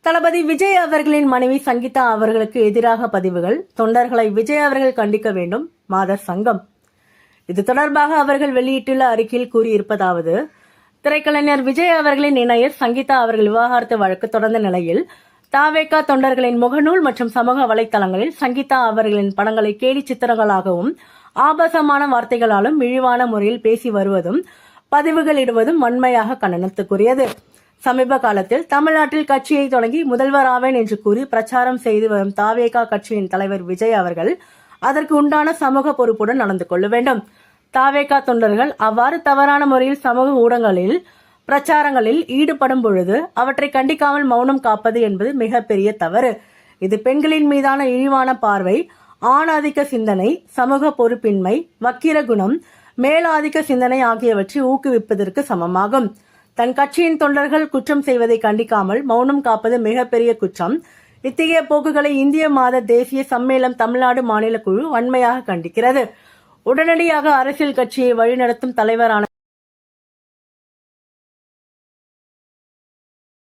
தளபதி விஜய் அவர்களின் மனைவி சங்கீதா அவர்களுக்கு எதிராக பதிவுகள். தொண்டர்களை விஜய் அவர்கள் கண்டிக்க வேண்டும் மாதர் சங்கம். இது தொடர்பாக அவர்கள் வெளியிட்டுள்ள அறிக்கையில் கூறியிருப்பதாவது: திரைக்கலைஞர் விஜய் அவர்களின் இணையர் சங்கீதா அவர்கள் விவாகரத்து வழக்கு தொடர்ந்த நிலையில் தாவேகா தொண்டர்களின் முகநூல் மற்றும் சமூக வலைதளங்களில் சங்கீதா அவர்களின் படங்களை கேலி சித்திரங்களாகவும் ஆபாசமான வார்த்தைகளாலும் இழிவான முறையில் பேசி வருவதும் பதிவுகள் இடுவதும் வன்மையாக கண்டனத்துக்குரியது. சமீப காலத்தில் தமிழ்நாட்டில் கட்சியை தொடங்கி முதல்வராவேன் என்று கூறி பிரச்சாரம் செய்து வரும் தாவேகா கட்சியின் தலைவர் விஜய் அவர்கள் அதற்கு உண்டான சமூக பொறுப்புடன் நடந்து கொள்ள வேண்டும். தாவேகா தொண்டர்கள் அவ்வாறு தவறான முறையில் சமூக ஊடகங்களில் பிரச்சாரங்களில் ஈடுபடும் பொழுது அவற்றை கண்டிக்காமல் மௌனம் காப்பது என்பது மிகப்பெரிய தவறு. இது பெண்களின் மீதான இழிவான பார்வை, ஆணாதிக்க சிந்தனை, சமூக பொறுப்பின்மை, வக்கிர குணம், மேலாதிக்க சிந்தனை ஆகியவற்றை ஊக்குவிப்பதற்கு சமமாகும். தன் கட்சியின் தொண்டர்கள் குற்றம் செய்வதை கண்டிக்காமல் மௌனம் காப்பது மிகப்பெரிய குற்றம். இத்தகைய போக்குகளை இந்திய மாத தேசிய சம்மேளம் தமிழ்நாடு மாநில குழு வன்மையாக கண்டிக்கிறது. உடனடியாக அரசியல் கட்சியை வழிநடத்தும் தலைவரான